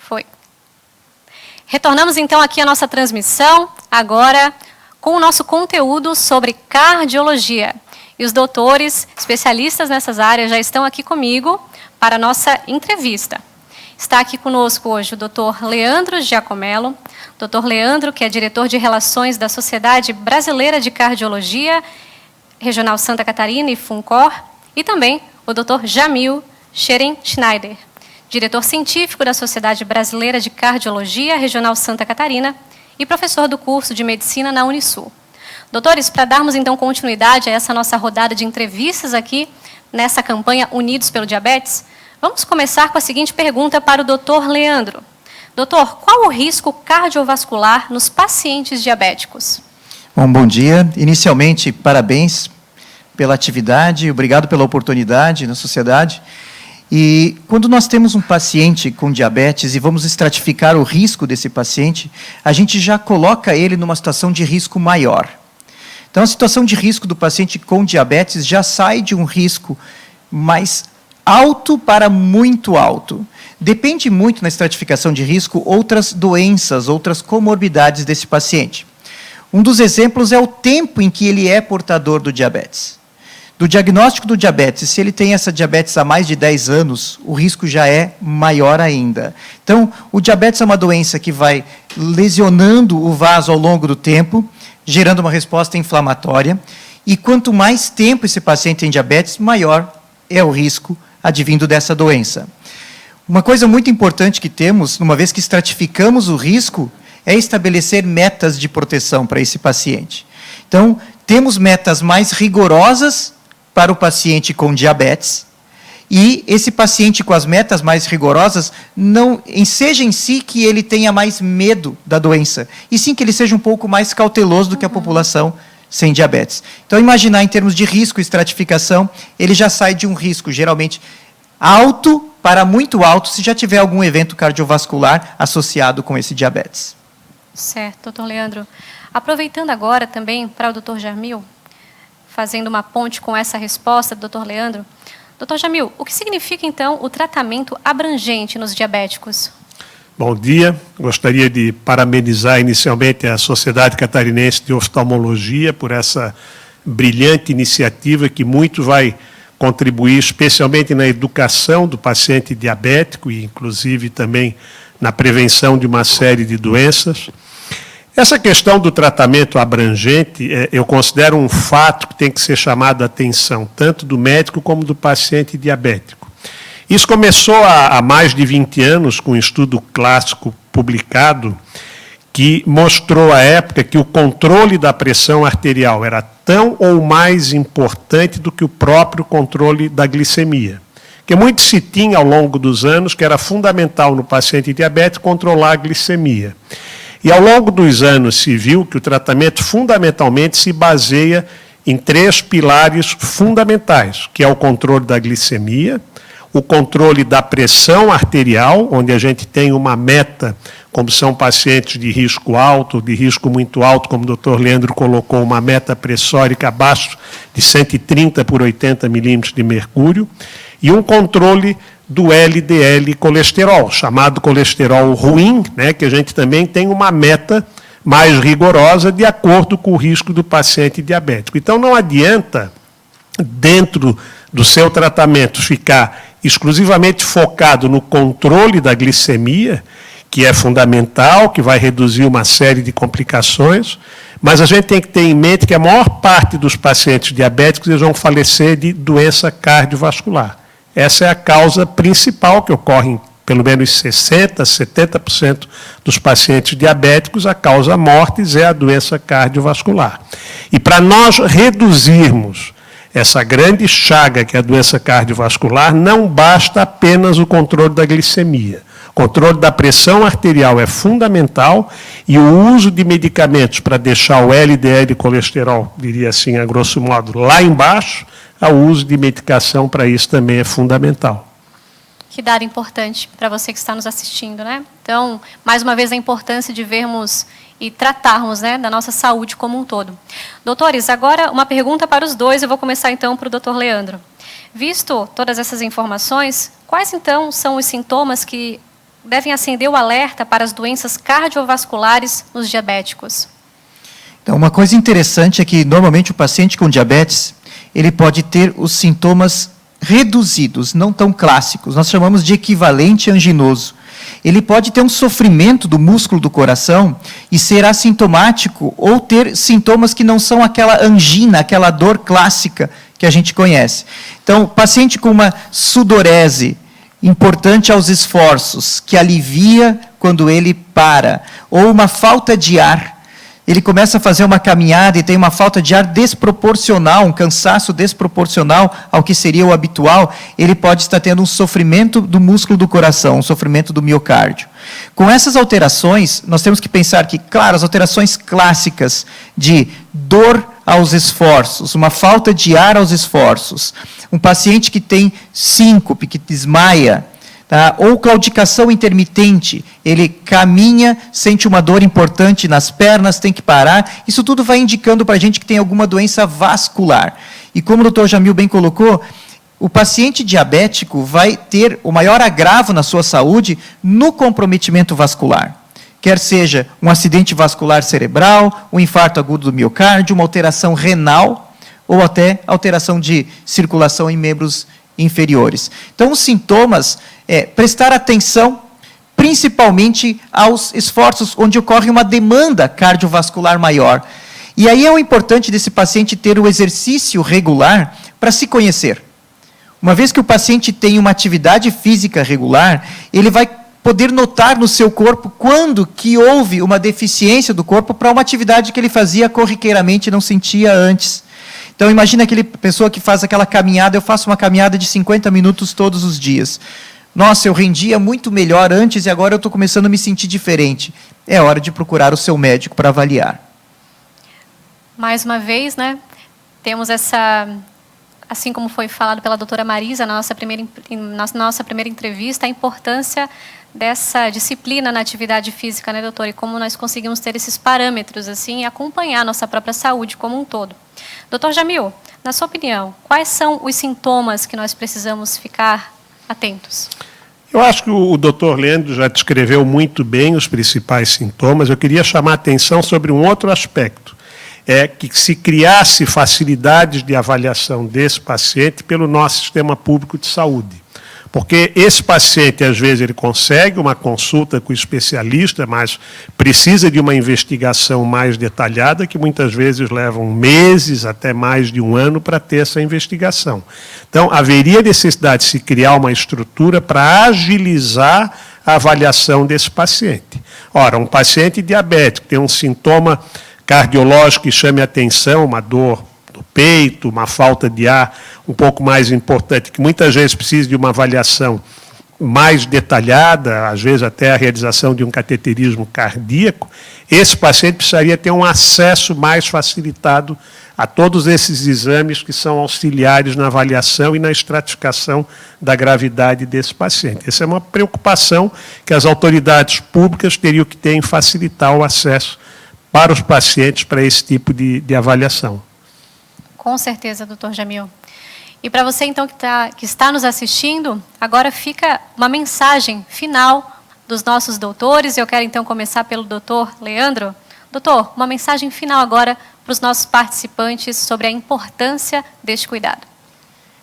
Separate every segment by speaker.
Speaker 1: Foi. Retornamos então aqui à nossa transmissão, agora com o nosso conteúdo sobre cardiologia. E os doutores, especialistas nessas áreas, já estão aqui comigo para a nossa entrevista. Está aqui conosco hoje o doutor Leandro Giacomello, doutor Leandro, que é diretor de Relações da Sociedade Brasileira de Cardiologia, Regional Santa Catarina e FUNCOR, e também o doutor Jamil Scheren-Schneider, diretor científico da Sociedade Brasileira de Cardiologia, Regional Santa Catarina, e professor do curso de Medicina na Unisul. Doutores, para darmos então continuidade a essa nossa rodada de entrevistas aqui, nessa campanha Unidos pelo Diabetes, vamos começar com a seguinte pergunta para o doutor Leandro. Doutor, qual o risco cardiovascular nos pacientes diabéticos?
Speaker 2: Bom dia. Inicialmente, parabéns pela atividade, obrigado pela oportunidade na sociedade. E quando nós temos um paciente com diabetes e vamos estratificar o risco desse paciente, a gente já coloca ele numa situação de risco maior. Então, a situação de risco do paciente com diabetes já sai de um risco mais alto para muito alto. Depende muito na estratificação de risco outras doenças, outras comorbidades desse paciente. Um dos exemplos é o tempo em que ele é portador do diabetes. Do diagnóstico do diabetes, se ele tem essa diabetes há mais de 10 anos, o risco já é maior ainda. Então, o diabetes é uma doença que vai lesionando o vaso ao longo do tempo, gerando uma resposta inflamatória, e quanto mais tempo esse paciente tem diabetes, maior é o risco advindo dessa doença. Uma coisa muito importante que temos, uma vez que estratificamos o risco, é estabelecer metas de proteção para esse paciente. Então, temos metas mais rigorosas para o paciente com diabetes, e esse paciente com as metas mais rigorosas, não seja em si que ele tenha mais medo da doença, e sim que ele seja um pouco mais cauteloso do que a população sem diabetes. Então, imaginar em termos de risco e estratificação, ele já sai de um risco, geralmente, alto para muito alto, se já tiver algum evento cardiovascular associado com esse diabetes.
Speaker 1: Certo, doutor Leandro. Aproveitando agora também para o doutor Jamil, fazendo uma ponte com essa resposta do doutor Leandro. Doutor Jamil, o que significa, então, o tratamento abrangente nos diabéticos?
Speaker 3: Bom dia. Gostaria de parabenizar inicialmente a Sociedade Catarinense de Oftalmologia por essa brilhante iniciativa que muito vai contribuir, especialmente na educação do paciente diabético e, inclusive, também na prevenção de uma série de doenças. Essa questão do tratamento abrangente, eu considero um fato que tem que ser chamado a atenção, tanto do médico como do paciente diabético. Isso começou há mais de 20 anos, com um estudo clássico publicado, que mostrou à época que o controle da pressão arterial era tão ou mais importante do que o próprio controle da glicemia. Porque muito se tinha ao longo dos anos que era fundamental no paciente diabético controlar a glicemia. E ao longo dos anos se viu que o tratamento fundamentalmente se baseia em 3 pilares fundamentais, que é o controle da glicemia, o controle da pressão arterial, onde a gente tem uma meta, como são pacientes de risco alto, de risco muito alto, como o doutor Leandro colocou, uma meta pressórica abaixo de 130 por 80 milímetros de mercúrio, e um controle do LDL colesterol, chamado colesterol ruim, né, que a gente também tem uma meta mais rigorosa de acordo com o risco do paciente diabético. Então, não adianta, dentro do seu tratamento, ficar exclusivamente focado no controle da glicemia, que é fundamental, que vai reduzir uma série de complicações, mas a gente tem que ter em mente que a maior parte dos pacientes diabéticos eles vão falecer de doença cardiovascular. Essa é a causa principal que ocorre em pelo menos 60%, 70% dos pacientes diabéticos, a causa mortes é a doença cardiovascular. E para nós reduzirmos essa grande chaga que é a doença cardiovascular, não basta apenas o controle da glicemia. O controle da pressão arterial é fundamental e o uso de medicamentos para deixar o LDL colesterol, diria assim, a grosso modo, lá embaixo, o uso de medicação para isso também é fundamental.
Speaker 1: Que dado importante para você que está nos assistindo, né? Então, mais uma vez, a importância de vermos e tratarmos, né, da nossa saúde como um todo. Doutores, agora uma pergunta para os dois, eu vou começar então para o doutor Leandro. Visto todas essas informações, quais então são os sintomas que devem acender o alerta para as doenças cardiovasculares nos diabéticos?
Speaker 2: Então, uma coisa interessante é que, normalmente, o paciente com diabetes, ele pode ter os sintomas reduzidos, não tão clássicos. Nós chamamos de equivalente anginoso. Ele pode ter um sofrimento do músculo do coração e ser assintomático ou ter sintomas que não são aquela angina, aquela dor clássica que a gente conhece. Então, o paciente com uma sudorese importante aos esforços, que alivia quando ele para, ou uma falta de ar, ele começa a fazer uma caminhada e tem uma falta de ar desproporcional, um cansaço desproporcional ao que seria o habitual, ele pode estar tendo um sofrimento do músculo do coração, um sofrimento do miocárdio. Com essas alterações, nós temos que pensar que, claro, as alterações clássicas de dor aos esforços, uma falta de ar aos esforços, um paciente que tem síncope, que desmaia, tá? Ou claudicação intermitente, ele caminha, sente uma dor importante nas pernas, tem que parar, isso tudo vai indicando para a gente que tem alguma doença vascular. E como o doutor Jamil bem colocou, o paciente diabético vai ter o maior agravo na sua saúde no comprometimento vascular. Quer seja um acidente vascular cerebral, um infarto agudo do miocárdio, uma alteração renal, ou até alteração de circulação em membros inferiores. Então, os sintomas prestar atenção principalmente aos esforços onde ocorre uma demanda cardiovascular maior. E aí é o importante desse paciente ter o exercício regular para se conhecer. Uma vez que o paciente tem uma atividade física regular, ele vai poder notar no seu corpo quando que houve uma deficiência do corpo para uma atividade que ele fazia corriqueiramente e não sentia antes. Então, imagina aquela pessoa que faz aquela caminhada, eu faço uma caminhada de 50 minutos todos os dias. Nossa, eu rendia muito melhor antes e agora eu estou começando a me sentir diferente. É hora de procurar o seu médico para avaliar.
Speaker 1: Mais uma vez, né, temos essa, assim como foi falado pela doutora Marisa na nossa primeira entrevista, a importância dessa disciplina na atividade física, né, doutora? E como nós conseguimos ter esses parâmetros, assim, e acompanhar a nossa própria saúde como um todo. Doutor Jamil, na sua opinião, quais são os sintomas que nós precisamos ficar atentos?
Speaker 3: Eu acho que o doutor Leandro já descreveu muito bem os principais sintomas. Eu queria chamar a atenção sobre um outro aspecto. É que se criasse facilidades de avaliação desse paciente pelo nosso sistema público de saúde. Porque esse paciente, às vezes, ele consegue uma consulta com o especialista, mas precisa de uma investigação mais detalhada, que muitas vezes levam meses, até mais de um ano, para ter essa investigação. Então, haveria necessidade de se criar uma estrutura para agilizar a avaliação desse paciente. Ora, um paciente diabético tem um sintoma cardiológico que chame a atenção, uma dor do peito, uma falta de ar um pouco mais importante, que muitas vezes precisa de uma avaliação mais detalhada, às vezes até a realização de um cateterismo cardíaco, esse paciente precisaria ter um acesso mais facilitado a todos esses exames que são auxiliares na avaliação e na estratificação da gravidade desse paciente. Essa é uma preocupação que as autoridades públicas teriam que ter em facilitar o acesso para os pacientes para esse tipo de avaliação.
Speaker 1: Com certeza, doutor Jamil. E para você, então, que está nos assistindo, agora fica uma mensagem final dos nossos doutores. Eu quero, então, começar pelo doutor Leandro. Doutor, uma mensagem final agora para os nossos participantes sobre a importância deste cuidado.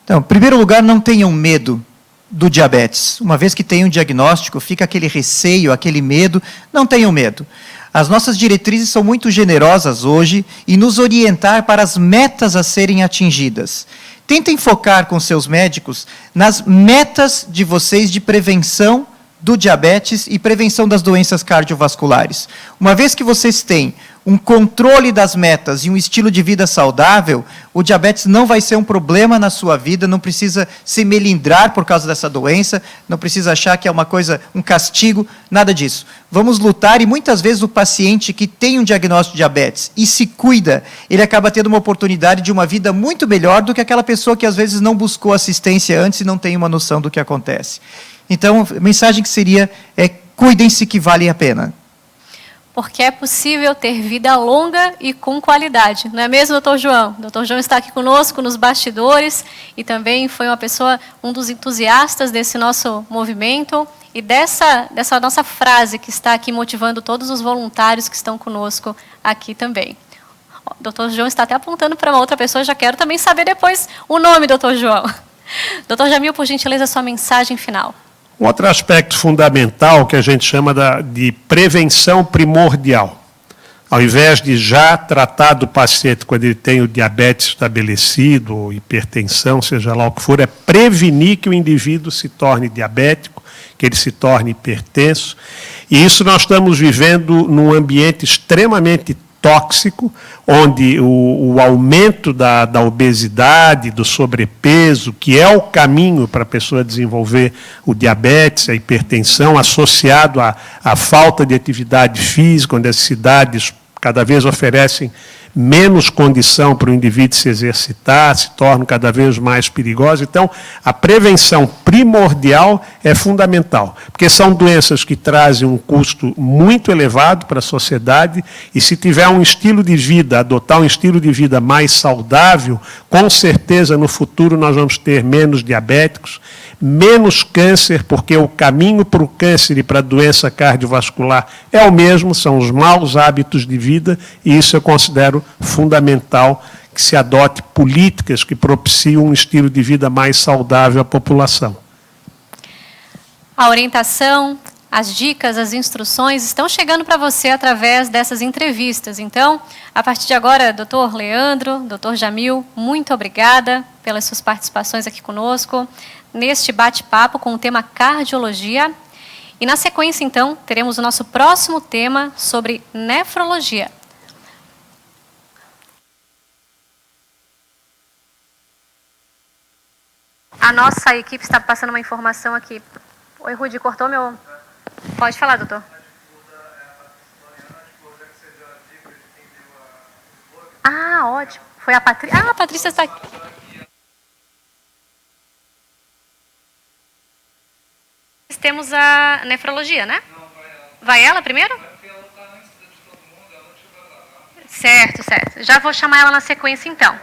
Speaker 2: Então, em primeiro lugar, não tenham medo do diabetes. Uma vez que tem um diagnóstico, fica aquele receio, aquele medo. Não tenham medo. As nossas diretrizes são muito generosas hoje em nos orientar para as metas a serem atingidas. Tentem focar com seus médicos nas metas de vocês de prevenção do diabetes e prevenção das doenças cardiovasculares. Uma vez que vocês têm um controle das metas e um estilo de vida saudável, o diabetes não vai ser um problema na sua vida, não precisa se melindrar por causa dessa doença, não precisa achar que é uma coisa, um castigo, nada disso. Vamos lutar e muitas vezes o paciente que tem um diagnóstico de diabetes e se cuida, ele acaba tendo uma oportunidade de uma vida muito melhor do que aquela pessoa que às vezes não buscou assistência antes e não tem uma noção do que acontece. Então, a mensagem que seria é cuidem-se que vale a pena.
Speaker 1: Porque é possível ter vida longa e com qualidade. Não é mesmo, doutor João? O doutor João está aqui conosco nos bastidores e também foi uma pessoa, um dos entusiastas desse nosso movimento. e dessa nossa frase que está aqui motivando todos os voluntários que estão conosco aqui também. O doutor João está até apontando para uma outra pessoa, já quero também saber depois o nome, doutor João. Doutor Jamil, por gentileza, sua mensagem final.
Speaker 3: Um outro aspecto fundamental que a gente chama de prevenção primordial. Ao invés de já tratar do paciente quando ele tem o diabetes estabelecido, ou hipertensão, seja lá o que for, é prevenir que o indivíduo se torne diabético, que ele se torne hipertenso. E isso nós estamos vivendo num ambiente extremamente tóxico, onde o aumento da obesidade, do sobrepeso, que é o caminho para a pessoa desenvolver o diabetes, a hipertensão, associado à falta de atividade física, onde as cidades cada vez oferecem menos condição para o indivíduo se exercitar, se tornam cada vez mais perigosas. Então, a prevenção primordial é fundamental, porque são doenças que trazem um custo muito elevado para a sociedade, e se tiver um estilo de vida, adotar um estilo de vida mais saudável, com certeza no futuro nós vamos ter menos diabéticos, menos câncer, porque o caminho para o câncer e para a doença cardiovascular é o mesmo, são os maus hábitos de vida, e isso eu considero fundamental, que se adote políticas que propiciam um estilo de vida mais saudável à população.
Speaker 1: A orientação, as dicas, as instruções estão chegando para você através dessas entrevistas. Então, a partir de agora, doutor Leandro, doutor Jamil, muito obrigada pelas suas participações aqui conosco, neste bate-papo com o tema cardiologia. E na sequência, então, teremos o nosso próximo tema sobre nefrologia. A nossa equipe está passando uma informação aqui. Oi, Rudi, cortou meu... Pode falar, doutor. Ah, ótimo. Foi a Patrícia. Ah, a Patrícia está aqui. Temos a nefrologia, né? Vai ela primeiro? Certo, certo. Já vou chamar ela na sequência, então.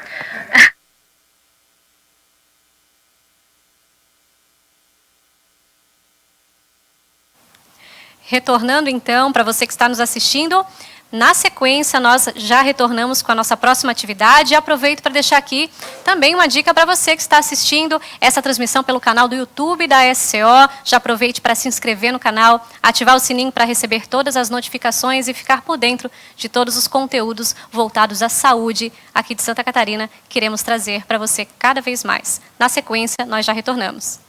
Speaker 1: Retornando, então, para você que está nos assistindo, na sequência, nós já retornamos com a nossa próxima atividade. E aproveito para deixar aqui também uma dica para você que está assistindo essa transmissão pelo canal do YouTube da SCO. Já aproveite para se inscrever no canal, ativar o sininho para receber todas as notificações e ficar por dentro de todos os conteúdos voltados à saúde aqui de Santa Catarina, que iremos trazer para você cada vez mais. Na sequência, nós já retornamos.